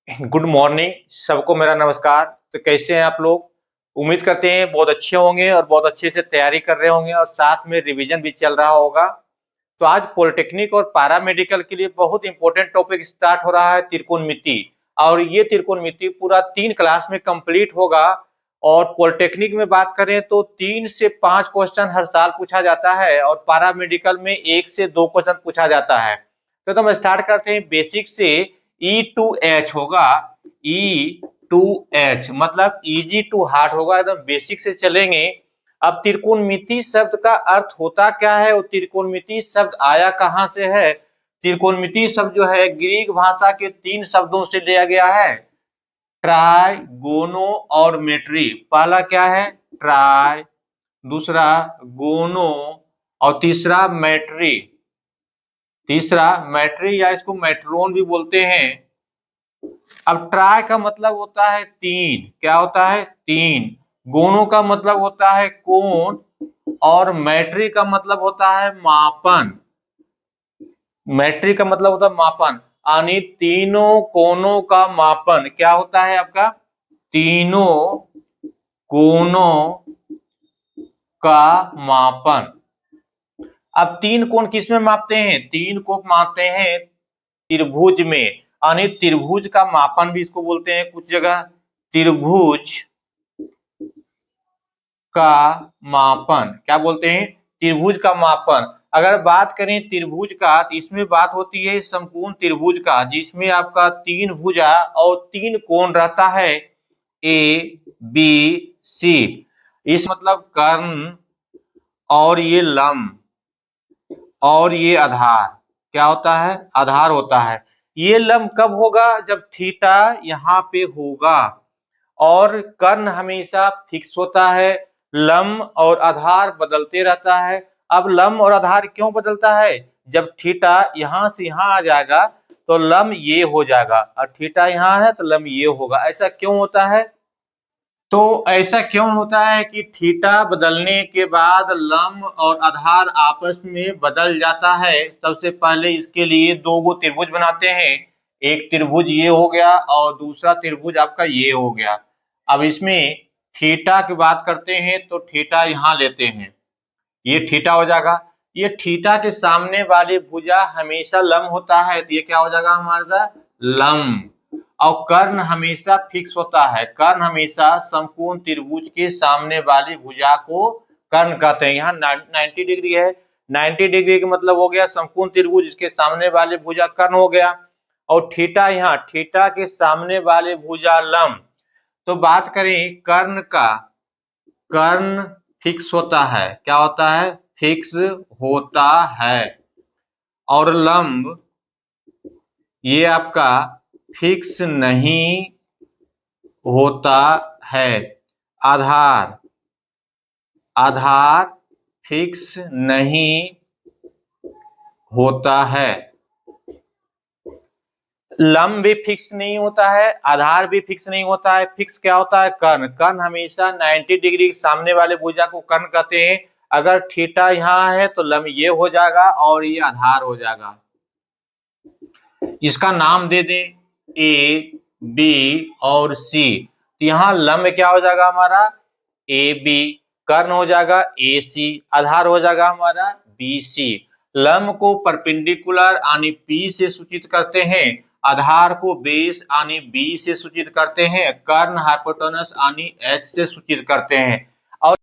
Good morning सबको मेरा नमस्कार। तो कैसे हैं आप लोग? उम्मीद करते हैं बहुत अच्छे होंगे और बहुत अच्छे से तैयारी कर रहे होंगे और साथ में रिवीजन भी चल रहा होगा। तो आज पॉलिटेक्निक और पैरा मेडिकल के लिए बहुत इंपॉर्टेंट टॉपिक स्टार्ट हो रहा है, त्रिकोणमिति। और ये त्रिकोणमिति पूरा 3 क्लास में कंप्लीट होगा। और पॉलिटेक्निक में बात करें तो 3 से 5 क्वेश्चन हर साल पूछा जाता है और पैरा मेडिकल में 1 से 2 क्वेश्चन पूछा जाता है। तो हम स्टार्ट करते हैं बेसिक से। E2H होगा। E2H मतलब इजी टू हार्ड होगा, एकदम बेसिक से चलेंगे। अब त्रिकोणमिति शब्द का अर्थ होता क्या है और त्रिकोणमिति शब्द आया कहां से है? त्रिकोणमिति शब्द जो है ग्रीक भाषा के 3 शब्दों से लिया गया है, ट्राई, गोनो और मेट्री। पहला क्या है? ट्राई, दूसरा गोनो और तीसरा मैट्री। तीसरा मैट्री या इसको मैट्रोन भी बोलते हैं। अब ट्राई का मतलब होता है 3। क्या होता है? 3। गोनो का मतलब होता है कोण और मैट्री का मतलब होता है मापन। मैट्री का मतलब होता है मापन, यानी तीनों कोणों का मापन। क्या होता है आपका? तीनों कोणों का मापन। अब 3 कोण किसमें मापते हैं? 3 को मापते हैं त्रिभुज में, यानी त्रिभुज का मापन भी इसको बोलते हैं कुछ जगह, त्रिभुज का मापन। क्या बोलते हैं? त्रिभुज का मापन। अगर बात करें त्रिभुज का तो इसमें बात होती है समकोण त्रिभुज का, जिसमें आपका 3 भुजा और 3 कोण रहता है, ए बी सी। इस मतलब कर्ण और ये लंब और ये आधार। क्या होता है? आधार होता है। ये लंब कब होगा? जब थीटा यहाँ पे होगा। और कर्ण हमेशा फिक्स होता है, लंब और आधार बदलते रहता है। अब लंब और आधार क्यों बदलता है? जब थीटा यहां से यहां आ जाएगा तो लंब ये हो जाएगा, और थीटा यहाँ है तो लंब ये होगा। ऐसा क्यों होता है? तो ऐसा क्यों होता है कि थीटा बदलने के बाद लंब और आधार आपस में बदल जाता है? सबसे पहले इसके लिए 2 त्रिभुज बनाते हैं। एक त्रिभुज ये हो गया और दूसरा त्रिभुज आपका ये हो गया। अब इसमें थीटा की बात करते हैं तो थीटा यहाँ लेते हैं, ये थीटा हो जाएगा। ये थीटा के सामने वाली भुजा हमेशा लंब होता है, तो ये क्या हो जाएगा हमारा? लंब। और कर्ण हमेशा फिक्स होता है, कर्ण हमेशा समकोण त्रिभुज के सामने वाली भुजा को कर्ण कहते हैं। यहाँ 90 डिग्री है, 90 डिग्री का मतलब हो गया समकोण त्रिभुज, इसके सामने वाले भुजा कर्ण हो गया। और थीटा यहाँ, थीटा के सामने वाले भुजा लंब। तो बात करें कर्ण का, कर्ण फिक्स होता है। क्या होता है? फिक्स होता है। और लंब ये आपका फिक्स नहीं होता है। आधार, आधार फिक्स नहीं होता है। लंब भी फिक्स नहीं होता है, आधार भी फिक्स नहीं होता है। फिक्स क्या होता है? कर्ण। कर्ण हमेशा 90 डिग्री सामने वाले भुजा को कर्ण कहते हैं। अगर थीटा यहाँ है तो लंब ये हो जाएगा और ये आधार हो जाएगा। इसका नाम दे दें ए बी और सी। तो यहाँ लंब क्या हो जाएगा हमारा? A B. कर्ण हो जाएगा ए सी। आधार हो जाएगा हमारा बी सी। लंब को परपेंडिकुलर यानी पी से सूचित करते हैं, आधार को बेस यानी बी से सूचित करते हैं, कर्ण हाइपोटेनस यानी एच से सूचित करते हैं। और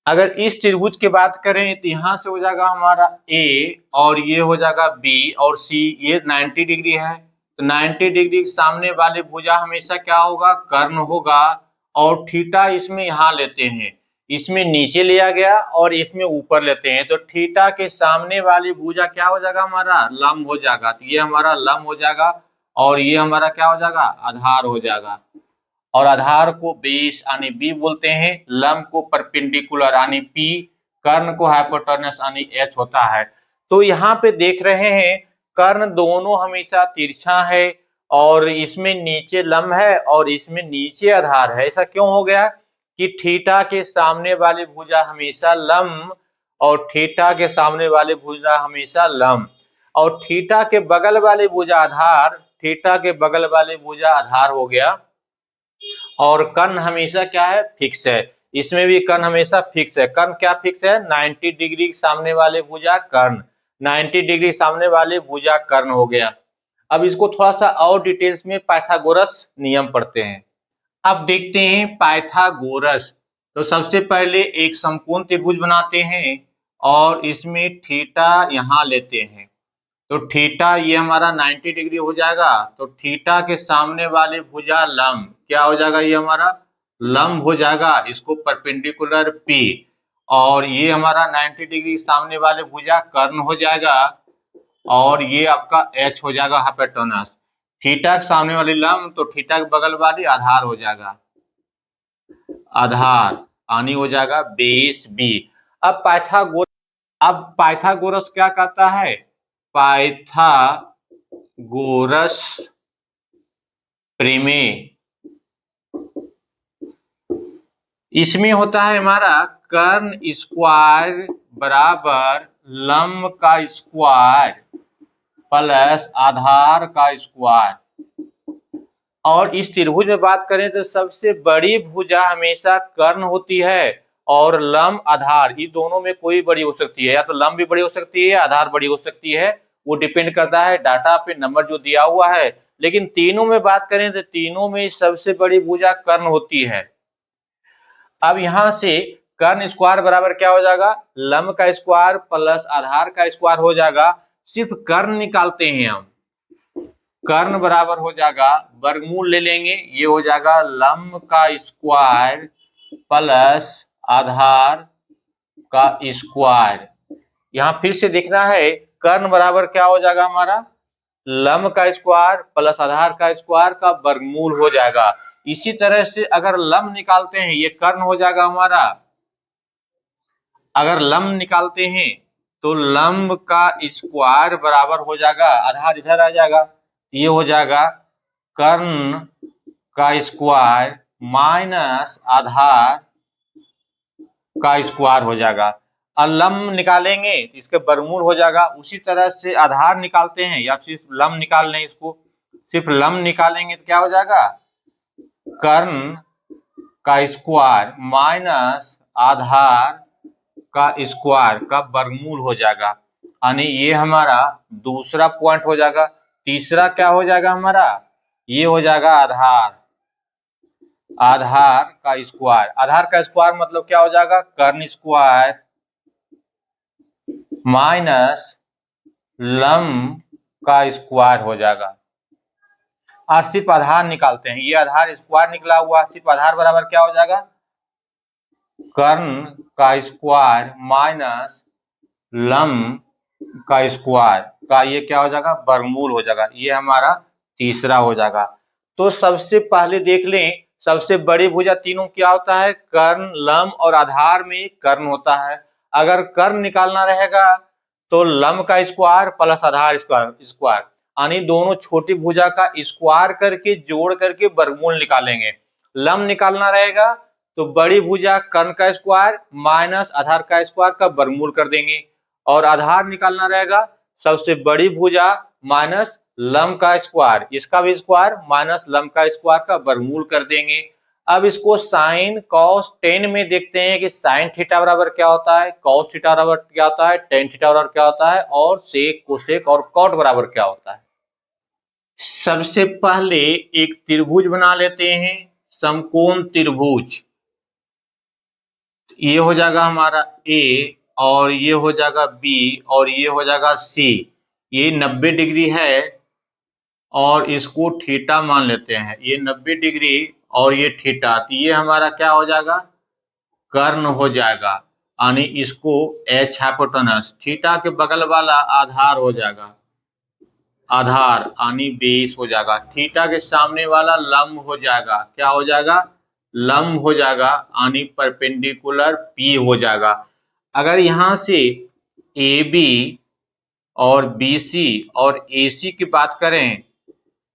अगर इस त्रिभुज की बात करें तो यहां से हो जाएगा हमारा ए और ये हो जाएगा बी और सी। ये 90 डिग्री है, तो 90 डिग्री के सामने वाले भुजा हमेशा क्या होगा? कर्ण होगा। और थीटा इसमें यहां लेते हैं, इसमें नीचे लिया गया और इसमें ऊपर लेते हैं, तो थीटा के सामने वाली भुजा क्या हो जाएगा हमारा? लंब हो जाएगा। तो ये हमारा लंब हो जाएगा और ये हमारा क्या हो जाएगा? आधार हो जाएगा। और आधार को बेस यानी बी बोलते हैं, लंब को परपेंडिकुलर यानी पी, कर्ण को हाइपोटेनस यानी एच होता है। तो यहाँ पे देख रहे हैं कर्ण दोनों हमेशा तिरछा है और इसमें नीचे लंब है और इसमें नीचे आधार है। ऐसा क्यों हो गया कि थीटा के सामने वाले भुजा हमेशा लंब और थीटा के सामने वाले भुजा हमेशा लंब, और थीटा के बगल वाले भुजा आधार थीटा के बगल वाले भुजा आधार हो गया, और कर्ण हमेशा क्या है, फिक्स है। इसमें भी कर्ण हमेशा फिक्स है। कर्ण क्या फिक्स है, 90 डिग्री सामने वाले भुजा कर्ण, 90 डिग्री सामने वाले भुजा कर्ण हो गया। अब इसको थोड़ा सा और डिटेल्स में पाइथागोरस नियम पढ़ते हैं। अब देखते हैं पाइथागोरस। तो सबसे पहले एक समकोण त्रिभुज बनाते हैं और इसमें थीटा यहाँ लेते हैं। तो थीटा ये हमारा 90 डिग्री हो जाएगा। तो थीटा के सामने वाले भुजा लंब क्या हो जाएगा, ये हमारा लंब हो जाएगा, इसको परपेंडिकुलर P। और ये हमारा 90 डिग्री सामने वाले भुजा कर्ण हो जाएगा, और ये आपका H हो जाएगा हाइपोटेनस। थीटा के सामने वाली लंब तो थीटा के बगल वाली आधार हो जाएगा, आधार आनी हो जाएगा बेस B। अब पाइथागोरस क्या कहता है, पाइथागोरस प्रमेय, इसमें होता है हमारा कर्ण स्क्वायर बराबर लंब का स्क्वायर प्लस आधार का स्क्वायर। और इस त्रिभुज में बात करें तो सबसे बड़ी भुजा हमेशा कर्ण होती है, और लंब आधार, ये दोनों में कोई बड़ी हो सकती है, या तो लंब भी बड़ी हो सकती है, आधार बड़ी हो सकती है, वो डिपेंड करता है डाटा पे, नंबर जो दिया हुआ है। लेकिन तीनों में बात करें तो तीनों में सबसे बड़ी भुजा कर्ण होती है। अब यहां से कर्ण स्क्वायर बराबर क्या हो जाएगा, लंब का स्क्वायर प्लस आधार का स्क्वायर हो जाएगा। सिर्फ कर्ण निकालते हैं हम, कर्ण बराबर हो जाएगा, वर्गमूल ले लेंगे, ये हो जाएगा लंब का स्क्वायर प्लस आधार का स्क्वायर। यहां फिर से देखना है, कर्ण बराबर क्या हो जाएगा हमारा, लंब का स्क्वायर प्लस आधार का स्क्वायर का वर्गमूल हो जाएगा। इसी तरह से अगर लंब निकालते हैं, ये कर्ण हो जाएगा हमारा, अगर लंब निकालते हैं तो लंब का स्क्वायर बराबर हो जाएगा, आधार इधर आ जाएगा, ये हो जाएगा कर्ण का स्क्वायर माइनस आधार का स्क्वायर हो जाएगा। और लंब निकालेंगे तो इसके वर्गमूल हो जाएगा। उसी तरह से आधार निकालते हैं, या सिर्फ लंब निकाल लें, इसको सिर्फ लंब निकालेंगे तो क्या हो जाएगा, कर्ण का स्क्वायर माइनस आधार का स्क्वायर का वर्गमूल हो जाएगा। यानी ये हमारा दूसरा पॉइंट हो जाएगा। तीसरा क्या हो जाएगा हमारा, ये हो जाएगा आधार, आधार का स्क्वायर। आधार का स्क्वायर मतलब क्या हो जाएगा, कर्ण स्क्वायर माइनस लंब का स्क्वायर हो जाएगा। और सिर्फ आधार निकालते हैं, ये आधार स्क्वायर निकला हुआ, सिर्फ आधार बराबर क्या हो जाएगा, कर्ण का स्क्वायर माइनस लंब का स्क्वायर का ये क्या हो जाएगा, वर्गमूल हो जाएगा। ये हमारा तीसरा हो जाएगा। तो सबसे पहले देख लें, सबसे बड़ी भुजा तीनों क्या होता है, कर्ण, लंब और आधार में कर्ण होता है। अगर कर्ण निकालना रहेगा तो लंब का स्क्वायर प्लस आधार स्क्वायर यानी दोनों छोटी भुजा का स्क्वायर करके जोड़ करके वर्गमूल निकालेंगे। लंब निकालना रहेगा तो बड़ी भुजा कर्ण का स्क्वायर माइनस आधार का स्क्वायर का वर्गमूल कर देंगे, और आधार निकालना रहेगा सबसे बड़ी भुजा माइनस लंब का स्क्वायर, इसका भी स्क्वायर माइनस लंब का स्क्वायर का वर्गमूल कर देंगे। अब इसको साइन कॉस टेन में देखते हैं कि साइन थीटा बराबर क्या होता है, कॉस थीटा बराबर क्या होता है, टेन थीटा बराबर क्या होता है, और सेक कोसेक और कॉट बराबर क्या होता है। सबसे पहले एक त्रिभुज बना लेते हैं, समकोण त्रिभुज। ये हो जाएगा हमारा ए, और ये हो जाएगा बी, और ये हो जाएगा सी। ये 90 डिग्री है और इसको थीटा मान लेते हैं, ये 90 डिग्री और ये थीटा, तो ये हमारा क्या हो जाएगा, कर्ण हो जाएगा। यानी इसको एच हाइपोटेनस, थीटा के बगल वाला आधार हो जाएगा, आधार यानी बेस हो जाएगा। थीटा के सामने वाला लंब हो जाएगा, क्या हो जाएगा, लंब हो जाएगा, यानी परपेंडिकुलर पी हो जाएगा। अगर यहां से ए बी और बी सी और ए सी की बात करें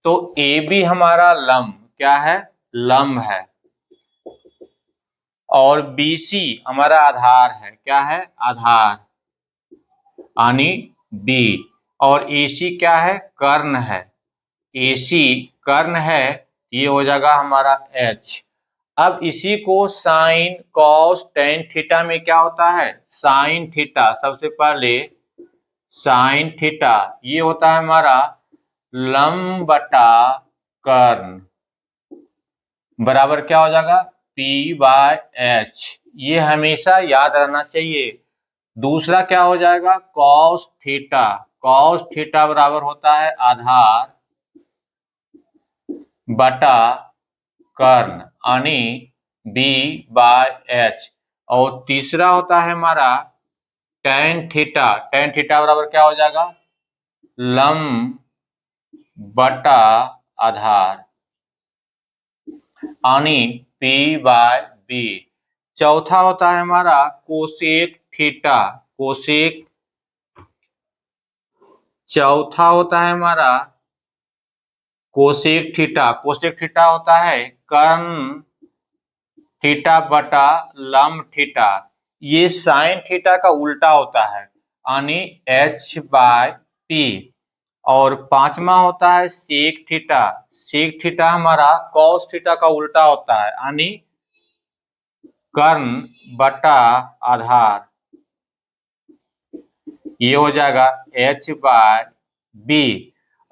तो ए बी हमारा लंब क्या है, लंब है, और बी सी हमारा आधार है, क्या है, आधार यानी बी, और ए सी क्या है, कर्ण है। AC कर्ण है, ये हो जाएगा हमारा H। अब इसी को साइन कॉस टेन थीटा में क्या होता है, साइन थीटा, सबसे पहले साइन थीटा ये होता है हमारा लंब बटा कर्ण, बराबर क्या हो जाएगा P/H। ये हमेशा याद रहना चाहिए। दूसरा क्या हो जाएगा कॉस थीटा, कॉस थीटा बराबर होता है आधार बटा कर्ण यानी B/H। और तीसरा होता है हमारा टेन थीटा, टेन थीटा बराबर क्या हो जाएगा लंब बटा आधार यानी P/B। चौथा होता है हमारा कोसेक थीटा, कोसेक, चौथा होता है हमारा कोसेक थीटा, कोसेक थीटा होता है कर्ण थीटा बटा लंब थीटा, ये साइन थीटा का उल्टा होता है यानी H/P। और पांचवा होता है सेक थीटा, सेक थीटा हमारा कॉस थीटा का उल्टा होता है यानी कर्ण बटा आधार, ये हो जाएगा H/B।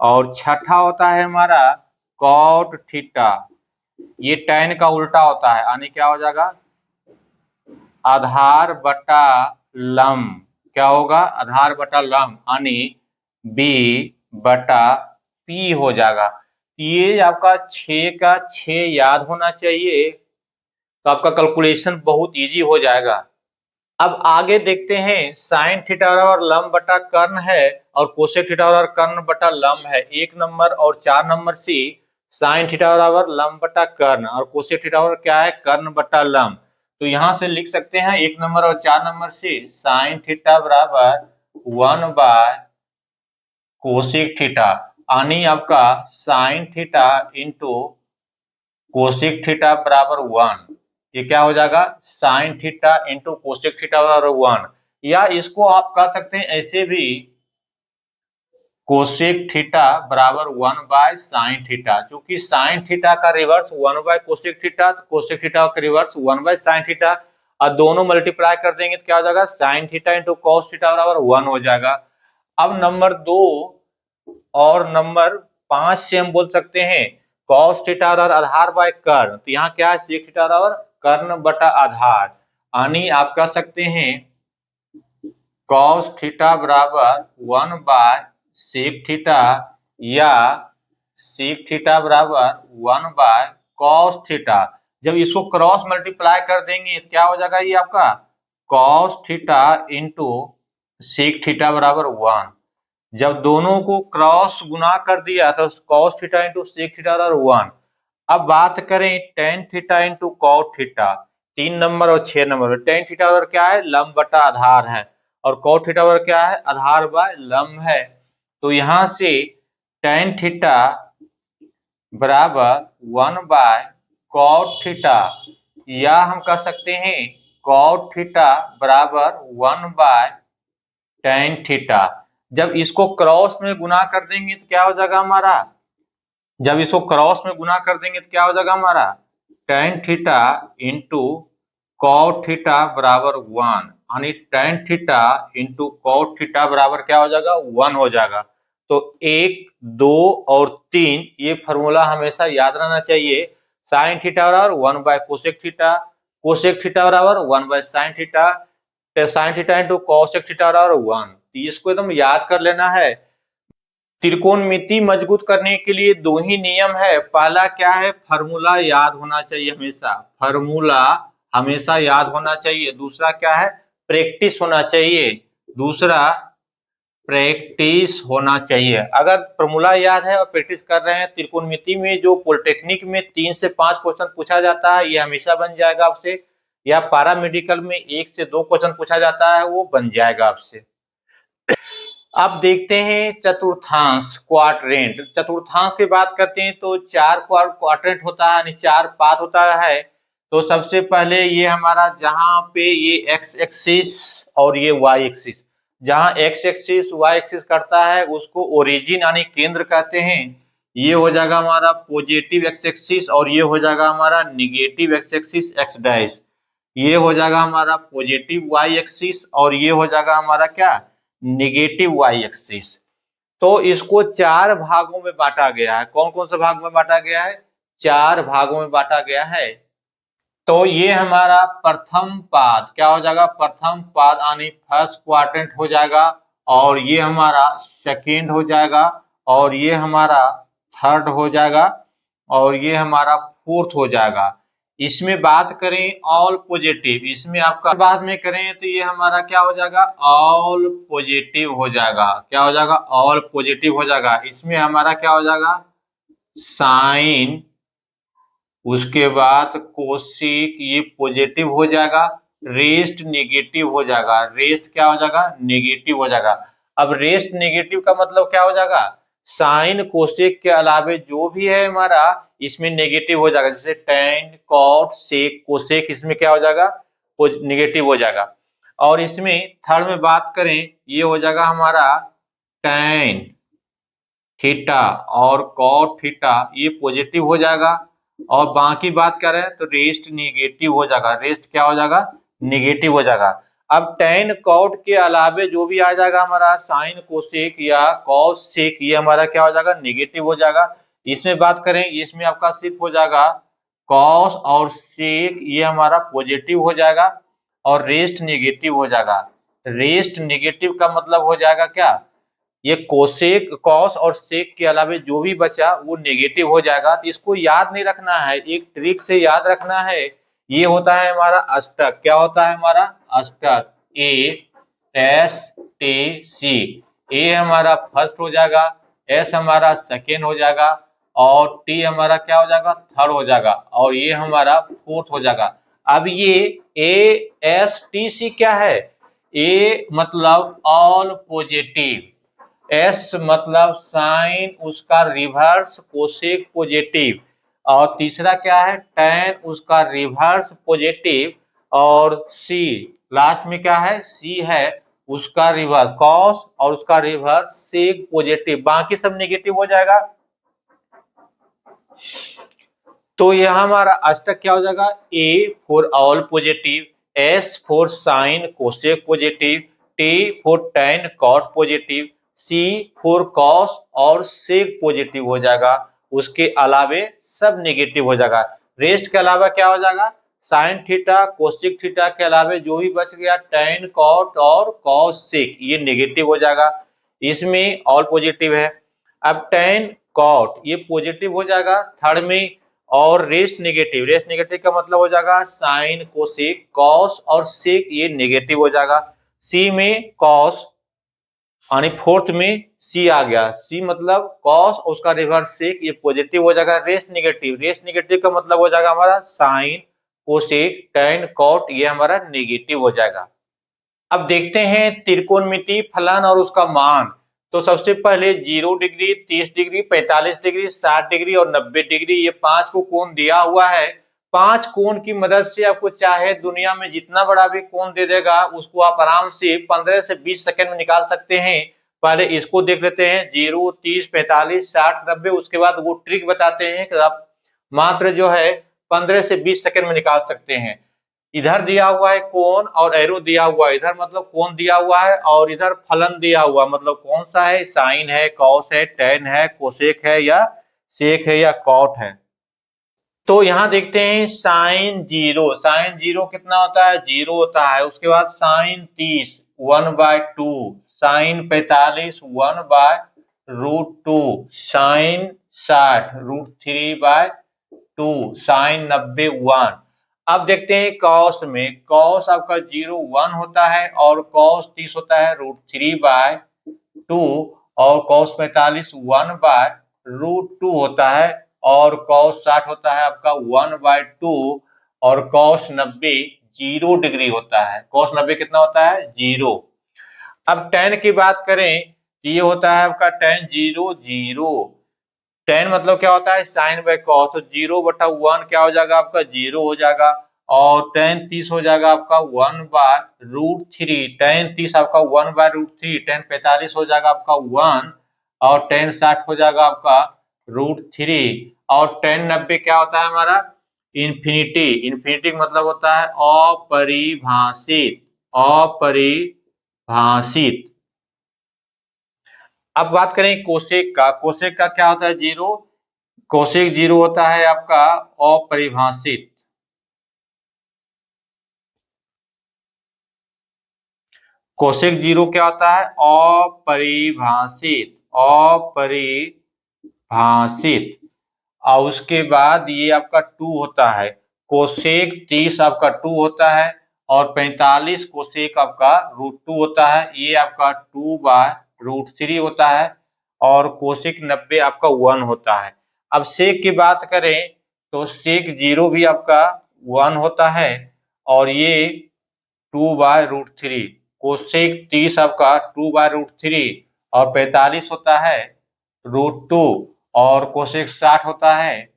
और छठा होता है हमारा कॉट थीटा, ये टैन का उल्टा होता है यानी क्या हो जाएगा आधार बटा लंब, क्या होगा आधार बटा लंब यानी B/P हो जाएगा। ये आपका 6 का 6 याद होना चाहिए, तो आपका कैलकुलेशन बहुत इजी हो जाएगा। अब आगे देखते हैं साइन थीटा और लंब बटा कर्ण है और कोसेक थीटा और कर्ण बटा लंब है। 1 नंबर और 4 नंबर से साइन थीटा बराबर लंब बटा कर्ण और कोसेक थीटा बराबर क्या है कर्ण बटा लंब। तो यहां से लिख सकते हैं 1 नंबर और 4 नंबर से साइन थीटा बराबर 1 बाय कोसेक थीटा यानी आपका sine theta into cosec theta बराबर 1। ये क्या हो जाएगा sine theta into cosec theta बराबर 1। या इसको आप कह सकते हैं ऐसे भी कोसेक थीटा बराबर 1 बाय साइन थीटा, क्योंकि साइन थीटा का रिवर्स 1 बाय कोसेक थीटा, तो कोसेक थीटा का रिवर्स 1 बाय साइन थीटा, और दोनों मल्टीप्लाई कर देंगे तो क्या हो जाएगा sine theta into cos theta बराबर 1 हो जाएगा। अब नंबर 2 और नंबर 5 से हम बोल सकते हैं कॉस थीटा बराबर आधार बाय कर्ण, तो यहाँ क्या है सेक थीटा बराबर कर्ण बटा आधार, यानी आप कह सकते हैं कॉस थीटा बराबर 1 बाय सेक थीटा या सेक थीटा बराबर 1 बाय कॉस थीटा। जब इसको क्रॉस मल्टीप्लाई कर देंगे तो क्या हो जाएगा ये आपका cos theta into sec theta बराबर 1। जब दोनों को क्रॉस गुना कर दिया तो cos theta into sec theta बराबर 1। अब बात करें tan theta into cot theta, 3 नंबर और 6 नंबर। टेन थीटा बराबर क्या है लंब बटा आधार है और कॉट थीटा बराबर क्या है आधार बाय लंब है। तो यहां से टेन थीटा बराबर 1 बाय कॉट थीटा या हम कह सकते हैं कॉट थीटा बराबर 1 बाय टेन थीटा। जब इसको क्रॉस में गुना कर देंगे तो क्या हो जाएगा हमारा, जब इसको क्रॉस में गुना कर देंगे तो क्या हो जाएगा हमारा tan theta into cot theta बराबर 1 यानी tan theta into cot theta बराबर क्या हो जाएगा 1 हो जाएगा। तो 1, 2 और 3 ये फॉर्मूला हमेशा याद रहना चाहिए। साइन थीटा बराबर 1 bye cosec theta, cosec theta बराबर 1 by sine theta, sine theta into cosec theta बराबर 1। इसको एकदम याद कर लेना है। त्रिकोणमिति मजबूत करने के लिए 2 ही नियम है। पहला क्या है फार्मूला याद होना चाहिए हमेशा, फार्मूला हमेशा याद होना चाहिए। दूसरा क्या है प्रैक्टिस होना चाहिए, दूसरा प्रैक्टिस होना चाहिए। अगर फार्मूला याद है और प्रैक्टिस कर रहे हैं, त्रिकोणमिति में जो पॉलिटेक्निक में 3 से 5 क्वेश्चन पूछा जाता है ये हमेशा बन जाएगा आपसे, या पैरा मेडिकल में 1 से 2 क्वेश्चन पूछा जाता है वो बन जाएगा आपसे। अब देखते हैं चतुर्थांश क्वाड्रेंट। चतुर्थांश की बात करते हैं तो 4 क्वाड्रेंट होता है यानी 4 पाद होता है। तो सबसे पहले ये हमारा जहां पे ये एक्स एक्सिस और ये वाई एक्सिस, जहां एक्स एक्सिस वाई एक्सिस करता है उसको ओरिजिन यानी केंद्र कहते हैं। ये हो जाएगा हमारा पॉजिटिव एक्स एक्सिस और ये हो जाएगा हमारा negative x axis x dash. ये हो जाएगा हमारा पॉजिटिव वाई एक्सिस और ये हो जाएगा हमारा क्या, निगेटिव वाई एक्सिस। तो इसको चार भागों में बांटा गया है। कौन कौन से भाग में बांटा गया है, चार भागों में बांटा गया है। तो ये हमारा प्रथम पाद क्या हो जाएगा, प्रथम पाद यानी फर्स्ट क्वाड्रेंट हो जाएगा, और ये हमारा सेकेंड हो जाएगा, और ये हमारा थर्ड हो जाएगा, और ये हमारा फोर्थ हो जाएगा। इसमें बात करें ऑल पॉजिटिव, इसमें आपका बाद में करें तो ये हमारा क्या हो जाएगा, ऑल पॉजिटिव हो जाएगा। क्या हो जाएगा, ऑल पॉजिटिव हो जाएगा। इसमें हमारा क्या हो जाएगा, साइन, उसके बाद कोशिक ये पॉजिटिव हो जाएगा, रेस्ट नेगेटिव हो जाएगा। रेस्ट क्या हो जाएगा, नेगेटिव हो जाएगा। अब रेस्ट नेगेटिव का मतलब क्या हो जाएगा, साइन कोसेक के अलावे जो भी है हमारा इसमें नेगेटिव हो जाएगा। जैसे टेन कॉट सेक कोसेक, इसमें क्या हो जाएगा, नेगेटिव हो जाएगा। और इसमें थर्ड में बात करें, ये हो जाएगा हमारा टेन थीटा और कॉट थीटा ये पॉजिटिव हो जाएगा। और बाकी बात करें तो रेस्ट निगेटिव हो जाएगा। रेस्ट क्या हो जाएगा, निगेटिव हो जाएगा। अब टेन कॉट के अलावे जो भी आ जाएगा हमारा साइन कोसेक या कॉस सेक, ये हमारा क्या हो जाएगा, निगेटिव हो जाएगा। इसमें बात करें, इसमें आपका सिर्फ हो जाएगा कॉस और सेक, ये हमारा पॉजिटिव हो जाएगा और रेस्ट निगेटिव हो जाएगा। रेस्ट निगेटिव का मतलब हो जाएगा क्या, ये कोसेक कॉस और सेक के अलावे जो भी बचा वो नेगेटिव हो जाएगा। तो इसको याद नहीं रखना है, एक ट्रिक से याद रखना है। ये होता है हमारा अष्टक। क्या होता है हमारा अष्टक, ए एस टी सी। ए हमारा फर्स्ट हो जाएगा, एस हमारा सेकेंड हो जाएगा, और टी हमारा क्या हो जाएगा, थर्ड हो जाएगा, और ये हमारा फोर्थ हो जाएगा। अब ये ए एस टी सी क्या है, ए मतलब ऑल पॉजिटिव, एस मतलब साइन उसका रिवर्स कोसेक पॉजिटिव, और तीसरा क्या है टैन उसका रिवर्स पॉजिटिव, और सी लास्ट में क्या है, सी है उसका रिवर्स कॉस और उसका रिवर्स सेक पॉजिटिव, बाकी सब नेगेटिव हो जाएगा। तो यह हमारा अष्टक क्या हो जाएगा, A for all positive, S for sine cosec positive, T for tan cot positive, C for cos और सेक पॉजिटिव हो जाएगा। उसके अलावे सब नेगेटिव हो जाएगा। रेस्ट के अलावा क्या हो जाएगा, साइन थीटा कोसेक थीटा के अलावे जो भी बच गया टैन कॉट और कॉस सेक ये नेगेटिव हो जाएगा। इसमें ऑल पॉजिटिव है। अब टैन कॉट ये पॉजिटिव हो जाएगा थर्ड में, और रेस्ट नेगेटिव, रेस्ट नेगेटिव का मतलब हो जाएगा साइन कोसेक कॉस और सेक ये नेगेटिव हो जाएगा। सी में कॉस यानी फोर्थ में सी आ गया, सी मतलब कॉस उसका रिवर्स सेक ये पॉजिटिव हो जाएगा। रेस्ट नेगेटिव, रेस्ट नेगेटिव का मतलब हो जाएगा हमारा साइन कोसेक टैन कॉट ये हमारा नेगेटिव हो जाएगा। अब देखते हैं त्रिकोणमिति फलन और उसका मान। तो सबसे पहले 0 डिग्री, 30 डिग्री, 45 डिग्री, 60 डिग्री और 90 डिग्री ये पांच को कोण दिया हुआ है। पांच कोण की मदद से आपको चाहे दुनिया में जितना बड़ा भी कोण दे देगा उसको आप आराम से 15 से 20 सेकंड में निकाल सकते हैं। पहले इसको देख लेते हैं 0, 30, 45, 60, 90, उसके बाद वो ट्रिक बताते हैं कि आप मात्र जो है 15 से 20 सेकंड में निकाल सकते हैं। इधर दिया हुआ है कोण और एरो दिया हुआ है, इधर मतलब कोण दिया हुआ है और इधर फलन दिया हुआ, मतलब कौन सा है, साइन है, कॉस है, टेन है, कोसेक है या सेक है या कॉट है। तो यहां देखते हैं साइन 0, साइन 0 कितना होता है, 0 होता है। उसके बाद साइन 30 1/2, साइन 45 1/√2, साइन 60 √3/2, साइन 90 1। अब देखते हैं कॉस में, कॉस आपका 0 1 होता है और कॉस 30 होता है √3/2, और कॉस 45 1/√2 होता है, और कॉस 60 होता है आपका 1/2, और कॉस 90 0 डिग्री होता है। कॉस 90 कितना होता है, 0। अब टेन की बात करें तो ये होता है आपका टेन 0 0, टेन मतलब क्या होता है, साइन बाय कॉस, तो 0/1 क्या हो जाएगा आपका 0 हो जाएगा, और टेन 30 हो जाएगा आपका 1/√3, टेन 30 आपका 1/√3, टेन 45 हो जाएगा आपका 1, और टेन 60 हो जाएगा आपका √3 और tan 90 क्या होता है हमारा इन्फिनिटी। इन्फिनिटी का मतलब होता है अपरिभाषित, अपरिभाषित। अब बात करें कोसेक का। कोसेक का क्या होता है जीरो। कोसेक जीरो होता है आपका अपरिभाषित। कोसेक जीरो क्या होता है अपरिभाषित, अपरिभाषित। और उसके बाद ये आपका 2 होता है। कोसेक 30 आपका 2 होता है और 45 कोसेक आपका √2 होता है। ये आपका 2/√3 होता है और कोसेक 90 आपका 1 होता है। अब सेक की बात करें तो सेक जीरो भी आपका 1 होता है और ये 2/√3। कोसेक 30 आपका 2/√3 और 45 होता है √2 और कोसेक 60 होता है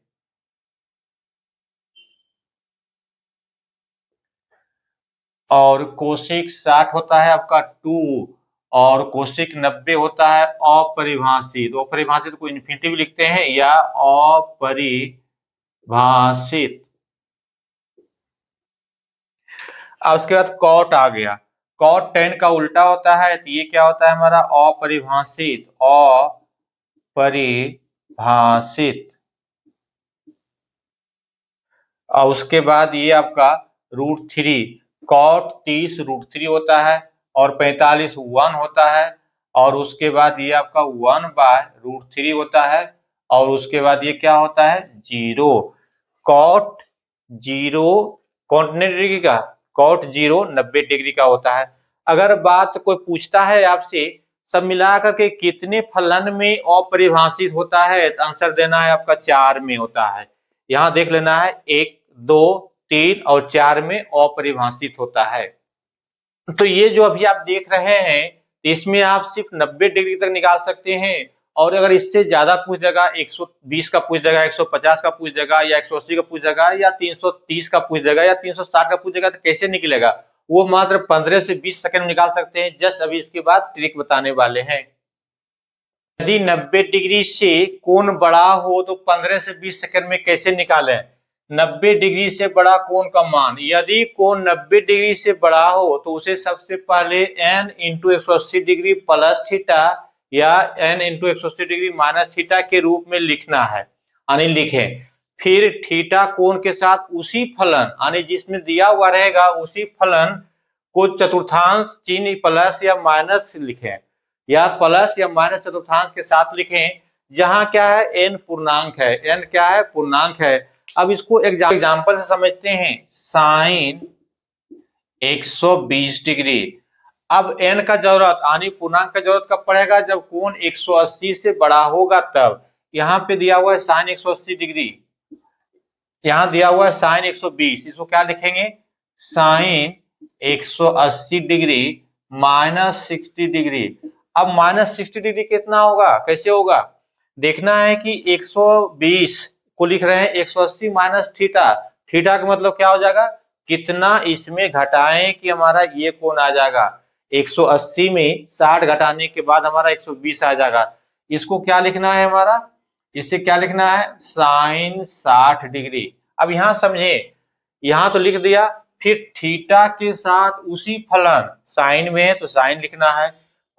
और कोसेक 60 होता है आपका 2 और कोसेक 90 होता है अपरिभाषित। अपरिभाषित को इन्फिनिटी भी लिखते हैं या अपरिभाषित। अब उसके बाद कॉट आ गया। कॉट 10 का उल्टा होता है तो ये क्या होता है हमारा अपरिभाषित, अपरिभाषित। और उसके बाद ये आपका √3। कॉट 30 √3 होता है और 45 1 होता है और उसके बाद ये आपका 1/√3 होता है और उसके बाद ये क्या होता है जीरो। कॉट जीरो कितने डिग्री का, कॉट जीरो 90 डिग्री का होता है। अगर बात कोई पूछता है आपसे सब मिलाकर के कितने फलन में अपरिभाषित होता है तो आंसर देना है आपका 4 में होता है। यहाँ देख लेना है 1 2 3 और 4 में अपरिभाषित होता है। तो ये जो अभी आप देख रहे हैं इसमें आप सिर्फ 90 डिग्री तक निकाल सकते हैं और अगर इससे ज्यादा पूछ देगा 120 का पूछ देगा, 150 का पूछ देगा या 180 का पूछ देगा या 330 का पूछ देगा या 360 का पूछ देगा तो कैसे निकलेगा। वो मात्र 15 से 20 सेकंड में निकाल सकते हैं। जस्ट अभी इसके बाद ट्रिक बताने वाले हैं। यदि 90 डिग्री से कोण बड़ा हो तो 15 से 20 सेकंड में कैसे निकालें। 90 डिग्री से बड़ा कोण का मान, यदि कोण 90 डिग्री से बड़ा हो तो उसे सबसे पहले n into 180 degree plus theta या n into 180 degree minus theta के रूप में लिखना है, यानी लिखें। फिर थीटा कोण के साथ उसी फलन यानी जिसमें दिया हुआ रहेगा उसी फलन को चतुर्थांश चिन्ह प्लस या माइनस लिखें या प्लस या माइनस चतुर्थांश के साथ लिखें जहां क्या है n पूर्णांक है, n क्या है पूर्णांक है। अब इसको एग्जांपल से समझते हैं। Sign 120 degree. अब n का जरूरत यानी पूर्णांक का जरूरत कब पड़ेगा जब कोण 180 से बड़ा होगा तब। यहाँ पे दिया हुआ है साइन 180 डिग्री, यहाँ दिया हुआ है साइन 120, इसको क्या लिखेंगे साइन 180 डिग्री माइनस 60 डिग्री। अब माइनस 60 डिग्री कितना होगा कैसे होगा देखना है कि 120 को लिख रहे हैं 180 माइनस थीटा। थीटा का मतलब क्या हो जाएगा कितना इसमें घटाएं कि हमारा ये कोण आ जाएगा। 180 में 60 घटाने के बाद हमारा 120 आ जाएगा। इसको क्या लिखना है हमारा, इसे क्या लिखना है साइन 60 डिग्री। अब यहां समझे, यहां तो लिख दिया फिर थीटा के साथ उसी फलन साइन में है तो साइन लिखना है।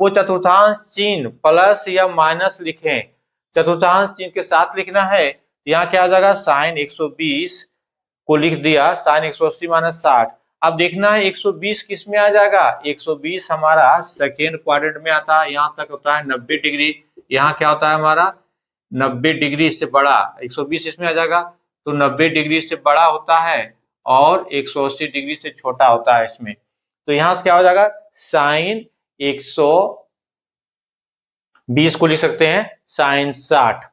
वो चतुर्थांश चिन्ह प्लस या माइनस लिखें, चतुर्थांश चिन्ह के साथ लिखना है। यहाँ क्या आ जाएगा साइन 120 को लिख दिया साइन 180 माइनस 60। अब देखना है 120 किस में आ जाएगा, 120 हमारा सेकेंड क्वाड्रेंट में आता है, यहाँ तक होता है 90 डिग्री। यहाँ क्या होता है हमारा 90 डिग्री से बड़ा, 120 इसमें आ जाएगा तो 90 डिग्री से बड़ा होता है और 180 डिग्री से छोटा होता है इसमें। तो यहाँ से क्या हो जाएगा साइन 120 को लिख सकते हैं साइन 60।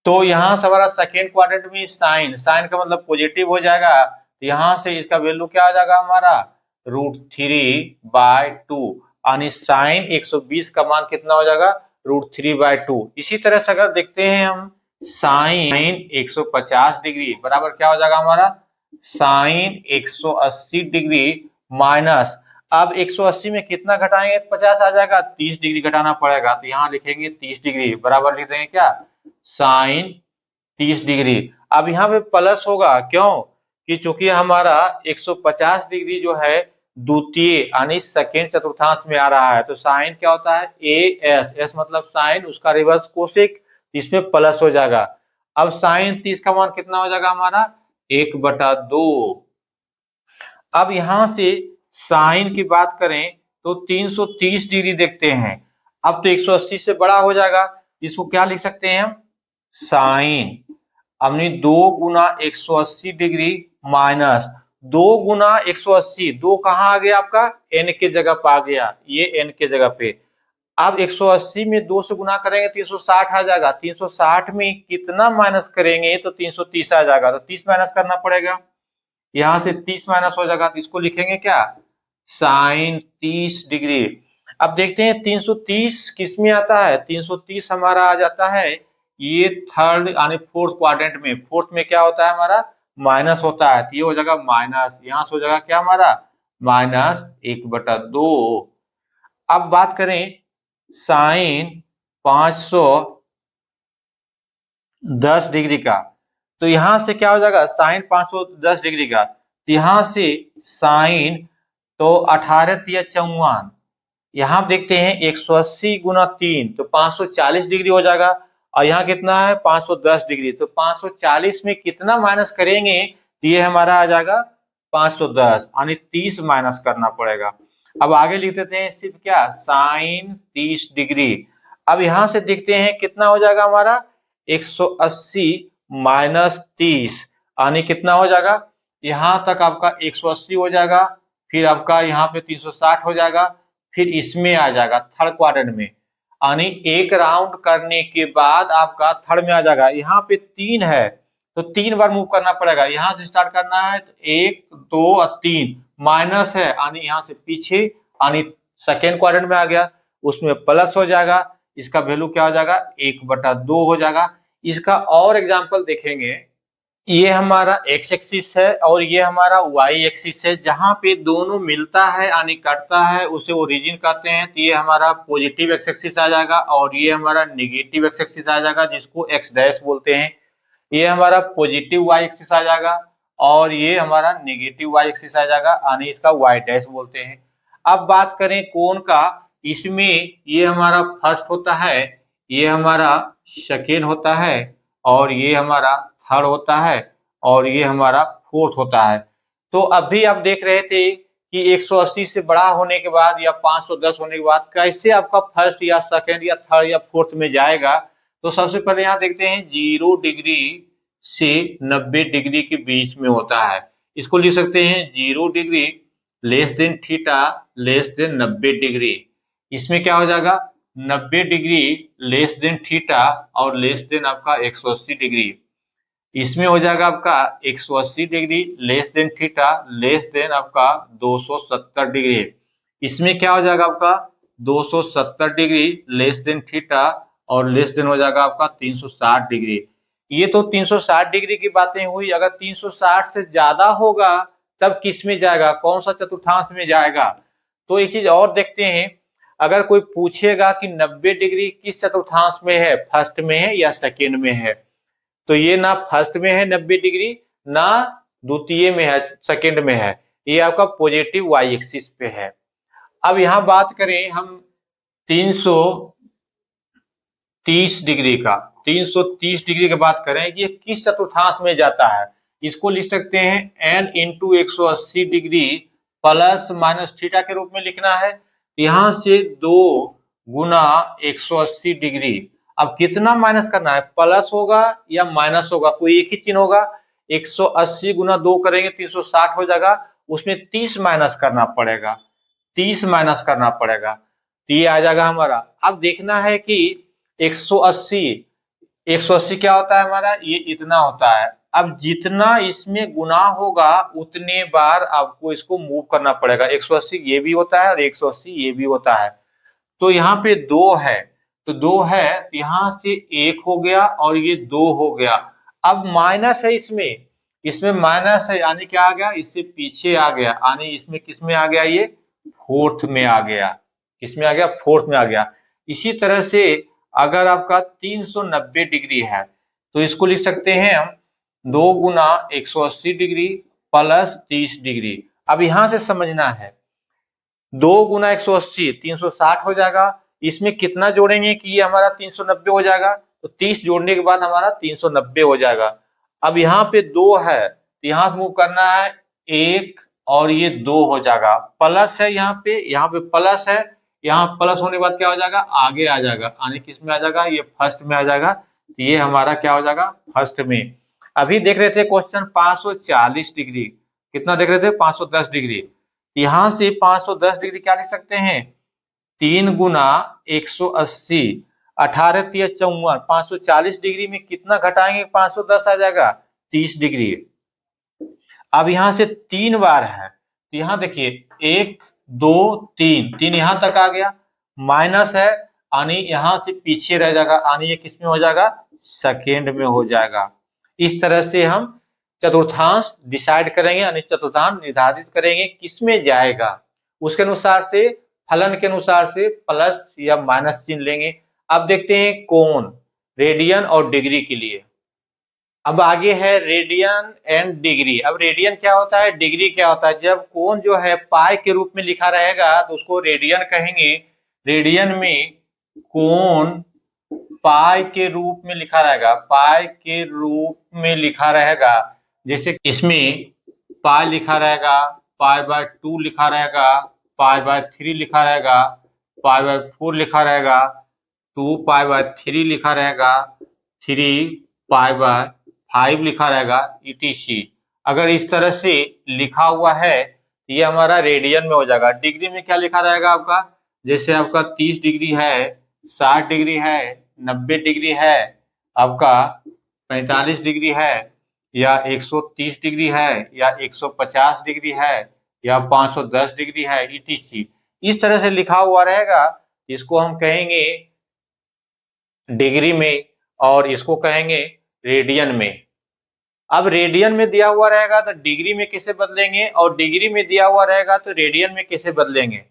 तो यहाँ से हमारा सेकेंड क्वाड्रेंट में साइन, साइन का मतलब पॉजिटिव हो जाएगा तो यहाँ से इसका वैल्यू क्या आ जाएगा हमारा √3/2 यानी साइन 120 का मान कितना हो जाएगा √3/2। इसी तरह से अगर देखते हैं हम साइन 150 डिग्री बराबर क्या हो जाएगा हमारा साइन 180 डिग्री माइनस, अब 180 में कितना घटाएंगे तो 50 आ जाएगा, 30 डिग्री घटाना पड़ेगा, तो यहाँ लिखेंगे 30 डिग्री बराबर लिख देंगे क्या, साइन 30 डिग्री। अब यहाँ पे प्लस होगा, क्यों कि चूंकि हमारा 150 डिग्री जो है द्वितीय यानी सेकेंड चतुर्थांश में आ रहा है, तो साइन क्या होता है ए एस, एस मतलब साइन, उसका रिवर्स कोसेक, इसमें प्लस हो जाएगा। अब साइन 30 का मान कितना हो जाएगा हमारा 1/2। अब यहां से साइन की बात करें तो 330 डिग्री देखते हैं, अब तो 180 से बड़ा हो जाएगा, इसको क्या लिख सकते हैं हम, साइन हमने 2 गुना 180 डिग्री माइनस 2 गुना 180, 2 कहाँ आ गया आपका n के जगह पे आ गया, ये n के जगह पे। अब 180 में 2 से गुना करेंगे 360 आ जाएगा, 360 में कितना माइनस करेंगे तो 330 आ जाएगा, तो 30 माइनस करना पड़ेगा, यहां से 30 माइनस हो जाएगा, तो इसको लिखेंगे क्या, साइन 30 डिग्री। अब देखते हैं 330 किस में आता है, 330 हमारा आ जाता है ये थर्ड यानी फोर्थ क्वाड्रेंट में, फोर्थ में क्या होता है हमारा माइनस होता है, तो ये हो जाएगा माइनस, यहां से हो जाएगा क्या हमारा -1/2। अब बात करें साइन 510 डिग्री का, तो यहां से क्या हो जाएगा साइन 510 डिग्री का, तो यहां से साइन तो 18 तिया 54, यहां देखते हैं 180 गुना 3 तो 540 डिग्री हो जाएगा, और यहाँ कितना है 510 डिग्री, तो 540 में कितना माइनस करेंगे तो ये हमारा आ जाएगा 510 यानी 30 माइनस करना पड़ेगा। अब आगे लिख देते हैं सिर्फ क्या साइन 30 डिग्री। अब यहां से देखते हैं कितना हो जाएगा हमारा 180 माइनस 30 यानी कितना हो जाएगा, यहां तक आपका 180 हो जाएगा, फिर आपका यहाँ पे 360 हो जाएगा, फिर इसमें आ जाएगा थर्ड क्वाड्रेंट में, यानी एक राउंड करने के बाद आपका थर्ड में आ जाएगा। यहाँ पे 3 है तो 3 बार मूव करना पड़ेगा, यहाँ से स्टार्ट करना है तो 1 2 और 3, माइनस है यानी यहाँ से पीछे यानी सेकेंड क्वाड्रेंट में आ गया, उसमें प्लस हो जाएगा, इसका वैल्यू क्या हो जाएगा 1/2 हो जाएगा। इसका और एग्जांपल देखेंगे, ये हमारा एक्स एक्सिस है और ये हमारा वाई एक्सिस है, जहां पे दोनों मिलता है यानी कटता है उसे ओरिजिन कहते हैं, तो ये हमारा पॉजिटिव एक्स एक्सिस आ जाएगा और ये हमारा नेगेटिव एक्स एक्सिस आ जाएगा जिसको एक्स डैश बोलते हैं, ये हमारा पॉजिटिव वाई एक्सिस आ जाएगा और ये हमारा नेगेटिव वाई एक्सिस आ जाएगा यानी इसका वाई डैश बोलते हैं। अब बात करें कोण का, इसमें ये हमारा फर्स्ट होता है, ये हमारा सेकेंड होता है और ये हमारा थर्ड होता है और ये हमारा फोर्थ होता है। तो अभी आप देख रहे थे कि 180 से बड़ा होने के बाद या 510 होने के बाद कैसे आपका फर्स्ट या सेकेंड या थर्ड या फोर्थ में जाएगा। तो सबसे पहले यहाँ देखते हैं 0 डिग्री से 90 डिग्री के बीच में होता है, इसको लिख सकते हैं 0 degree less than theta less than 90 degree, इसमें क्या हो जाएगा 90 डिग्री लेस देन थीटा और लेस देन आपका 180 डिग्री, इसमें हो जाएगा आपका 180 degree less than theta less than आपका 270 डिग्री, इसमें क्या हो जाएगा आपका 270 डिग्री लेस देन थीटा और लेस देन हो जाएगा आपका 360 डिग्री। ये तो 360 डिग्री की बातें हुई, अगर 360 से ज्यादा होगा तब किस में जाएगा, कौन सा चतुर्थांश में जाएगा। तो एक चीज और देखते हैं, अगर कोई पूछेगा कि 90 डिग्री किस चतुर्थांश में है, फर्स्ट में है या सेकेंड में है, तो ये ना फर्स्ट में है 90 डिग्री ना द्वितीय में है सेकेंड में है, ये आपका पॉजिटिव वाई एक्सिस पे है। अब यहां बात करें हम 330 डिग्री का, 330 डिग्री की बात करें ये किस चतुर्थांश में जाता है, इसको लिख सकते हैं n into 180 degree plus minus theta के रूप में लिखना है, यहां से 2 गुना 180 डिग्री, अब कितना माइनस करना है प्लस होगा या माइनस होगा, कोई एक ही चिन्ह होगा, 180 गुना 2 करेंगे 360 हो जाएगा, उसमें 30 माइनस करना पड़ेगा, 30 माइनस करना पड़ेगा, तो ये आ जाएगा हमारा। अब देखना है कि 180 180 क्या होता है हमारा, ये इतना होता है, अब जितना इसमें गुना होगा उतने बार आपको इसको मूव करना पड़ेगा, 180 ये भी होता है और 180 ये भी होता है, तो यहाँ पे 2 है तो 2 है, यहां से 1 हो गया और ये 2 हो गया, अब माइनस है इसमें माइनस है यानी क्या आ गया इससे पीछे आ गया, यानी इसमें किस में आ गया ये फोर्थ में आ गया। किसमें आ गया? फोर्थ में आ गया। इसी तरह से अगर आपका 390 डिग्री है तो इसको लिख सकते हैं हम 2 गुना 180 डिग्री प्लस 30 डिग्री। अब यहां से समझना है, 2 गुना 180 360 हो जाएगा। इसमें कितना जोड़ेंगे कि ये हमारा 390 हो जाएगा? तो 30 जोड़ने के बाद हमारा 390 हो जाएगा। अब यहाँ पे 2 है तो यहाँ से मूव करना है 1 और ये 2 हो जाएगा। प्लस है यहाँ पे प्लस है। यहाँ प्लस होने के बाद क्या हो जाएगा? आगे आ जाएगा। आने किस में आ जाएगा? ये फर्स्ट में आ जाएगा। तो ये हमारा क्या हो जाएगा? फर्स्ट में। अभी देख रहे थे क्वेश्चन 540 डिग्री। कितना देख रहे थे? 510 डिग्री। यहां से 510 डिग्री क्या लिख सकते हैं? 3 गुना 180, 18 तिया 54, 540 डिग्री में कितना घटाएंगे? 510 आ जाएगा, 30 डिग्री। अब यहां से 3 बार है तो यहां देखिए 1 2 3, 3 यहां तक आ गया, माइनस है यानी यहां से पीछे रह जाएगा, यानी ये किस में हो जाएगा? सेकेंड में हो जाएगा। इस तरह से हम चतुर्थांश डिसाइड करेंगे, यानी चतुर्थांश निर्धारित करेंगे किस में जाएगा। उसके अनुसार से फलन के अनुसार से प्लस या माइनस चिन्ह लेंगे। अब देखते हैं कोण, रेडियन और डिग्री के लिए। अब आगे है रेडियन एंड डिग्री। अब रेडियन क्या होता है, डिग्री क्या होता है? जब कोण जो है पाई के रूप में लिखा रहेगा तो उसको रेडियन कहेंगे। रेडियन में कोण पाई के रूप में लिखा रहेगा, पाई के रूप में लिखा रहेगा। जैसे इसमें पाई लिखा रहेगा, पाई बाय 2 लिखा रहेगा, पाई बाय 3 लिखा रहेगा, पाई बाय 4 लिखा रहेगा, 2 पाई बाय 3 लिखा रहेगा, 3 पाई बाय 5 लिखा रहेगा, etc। अगर इस तरह से लिखा हुआ है तो ये हमारा रेडियन में हो जाएगा। डिग्री में क्या लिखा रहेगा आपका? जैसे आपका 30 डिग्री है, 60 डिग्री है, 90 डिग्री है, आपका 45 डिग्री है, या 130 डिग्री है, या 150 डिग्री है, या 510 डिग्री है, etc। इस तरह से लिखा हुआ रहेगा। इसको हम कहेंगे डिग्री में और इसको कहेंगे रेडियन में। अब रेडियन में दिया हुआ रहेगा तो डिग्री में कैसे बदलेंगे, और डिग्री में दिया हुआ रहेगा तो रेडियन में कैसे बदलेंगे?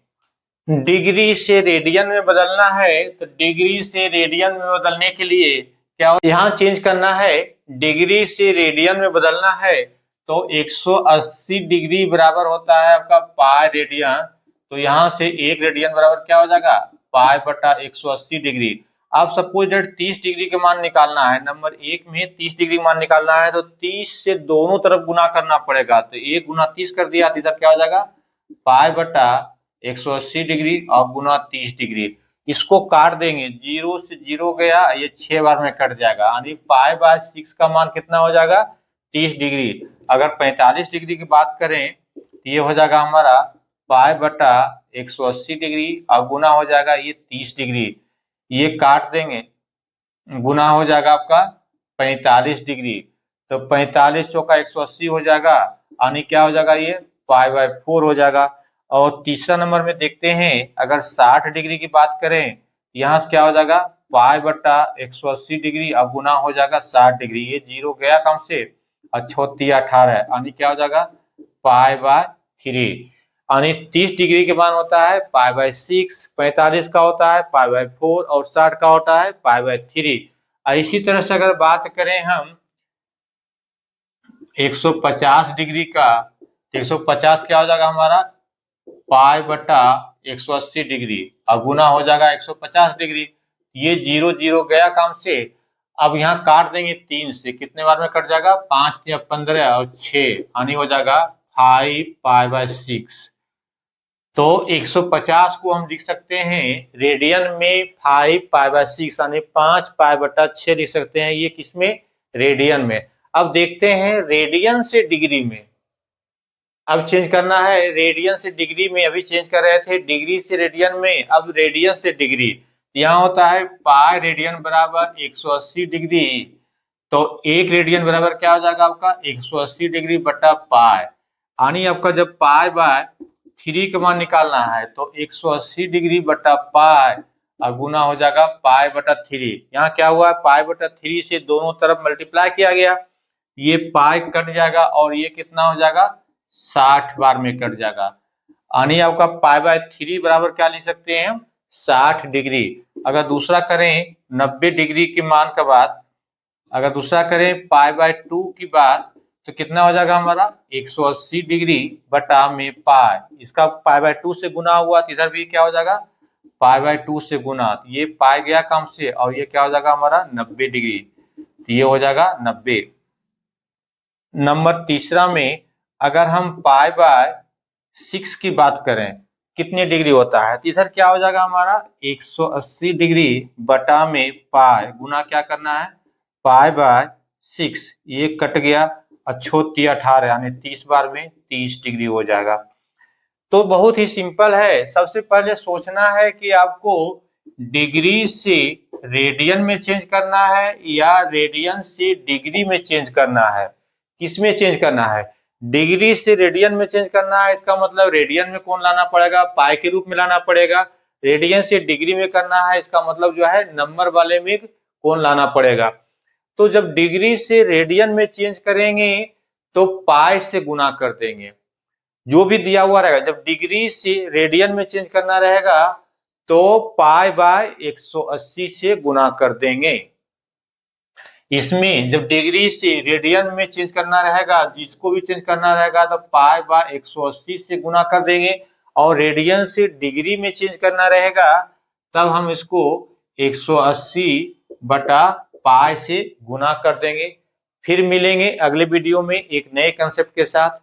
डिग्री से रेडियन में बदलना है तो डिग्री से रेडियन में बदलने के लिए क्या यहाँ चेंज करना है? डिग्री से रेडियन में बदलना है तो 180 डिग्री बराबर होता है आपका पाई रेडियन। तो यहाँ से 1 रेडियन बराबर क्या हो जाएगा? पाई बटा 180 डिग्री। अब सपोज दैट 30 डिग्री के मान निकालना है, नंबर 1 में 30 डिग्री मान निकालना है तो 30 से दोनों तरफ गुना करना पड़ेगा। तो 1 गुना 30 कर दिया तो इधर क्या हो जाएगा? पाई बटा 180 डिग्री और गुना 30 डिग्री। इसको काट देंगे, 0 से 0 गया, ये 6 बार में कट जाएगा, यानी पाई बाय 6 का मान कितना हो जाएगा? 30 डिग्री। अगर 45 डिग्री की बात करें तो ये हो जाएगा हमारा पाई बटा 180 डिग्री और गुना हो जाएगा ये 30 डिग्री। ये काट देंगे, गुना हो जाएगा आपका 45 डिग्री। तो 45 चौका 180 हो जाएगा, यानी क्या हो जाएगा? ये पाई बाय 4 हो जाएगा। और तीसरा नंबर में देखते हैं, अगर 60 डिग्री की बात करें यहाँ से क्या हो जाएगा? पाई बटा 180 डिग्री अब गुना हो जाएगा 60 डिग्री। ये 0 गया कम से, और 6 18, यानी क्या हो जाएगा? Pi by 3। यानी 30 डिग्री के मान होता है पाई बाय 6, 45 का होता है पाई बाय 4 और 60 का होता है पाई बाय 3। इसी तरह से अगर बात करें हम 150 डिग्री का, 150 क्या हो जाएगा हमारा? पाई बटा 180 डिग्री और गुना हो जाएगा 150 डिग्री। ये 0 0 गया काम से। अब यहाँ काट देंगे 3 से, कितने बार में कट जाएगा? 5 या 15 और 6, यानी हो जाएगा 5 पाई बाय 6। तो 150 को हम लिख सकते हैं रेडियन में 5 पाई बाय 6, यानी 5 पाई बटा 6 लिख सकते हैं। ये किसमें? रेडियन में। अब देखते हैं रेडियन से डिग्री में। अब चेंज करना है रेडियन से डिग्री में, अभी चेंज कर रहे थे डिग्री से रेडियन में, अब रेडियन से डिग्री। यहाँ होता है पाई रेडियन बराबर 180 डिग्री। तो 1 रेडियन बराबर क्या हो जाएगा आपका? 180 डिग्री बटा पाई। यानी आपका जब पाई बाय 3 का मान निकालना है तो 180 डिग्री बटा पाई और गुना हो जाएगा पाई बटा 3। यहाँ क्या हुआ? पाई बटा 3 से दोनों तरफ मल्टीप्लाई किया गया, ये पाई कट जाएगा और ये कितना हो जाएगा? 60 बार में कट जाएगा। यानी आपका π/3 बराबर क्या लिख सकते हैं हम, 60 डिग्री। अगर दूसरा करें 90 डिग्री के मान का बात, अगर दूसरा करें π/2 की बात, तो कितना हो जाएगा हमारा 180 डिग्री बटा में पाई। इसका π/2 से गुना हुआ तो इधर भी क्या हो जाएगा π/2 से गुना, तो ये पाई गया कम से, और ये क्या हो जाएगा हमारा 90 डिग्री, तो ये हो जाएगा 90। नंबर तीसरा में अगर हम π/6 की बात करें कितने डिग्री होता है, तो इधर क्या हो जाएगा हमारा 180 डिग्री बटा में पाई, गुना क्या करना है π/6, ये कट गया, अच्छोती 18 यानी 30 बार में 30 डिग्री हो जाएगा। तो बहुत ही सिंपल है। सबसे पहले सोचना है कि आपको डिग्री से रेडियन में चेंज करना है या रेडियन से डिग्री में चेंज करना है। किस में चेंज करना है, डिग्री से रेडियन में चेंज करना है, इसका मतलब रेडियन में कौन लाना पड़ेगा, पाई के रूप में लाना पड़ेगा। रेडियन से डिग्री में करना है, इसका मतलब जो है नंबर वाले में कौन लाना पड़ेगा। तो जब डिग्री से रेडियन में चेंज करेंगे तो पाई से गुना कर देंगे, जो भी दिया हुआ रहेगा। जब डिग्री से रेडियन में चेंज करना रहेगा तो π/180 से गुना कर देंगे। इसमें जब डिग्री से रेडियन में चेंज करना रहेगा, जिसको भी चेंज करना रहेगा तो π/180 से गुना कर देंगे, और रेडियन से डिग्री में चेंज करना रहेगा तब हम इसको 180 बटा पाई से गुना कर देंगे। फिर मिलेंगे अगले वीडियो में एक नए कंसेप्ट के साथ।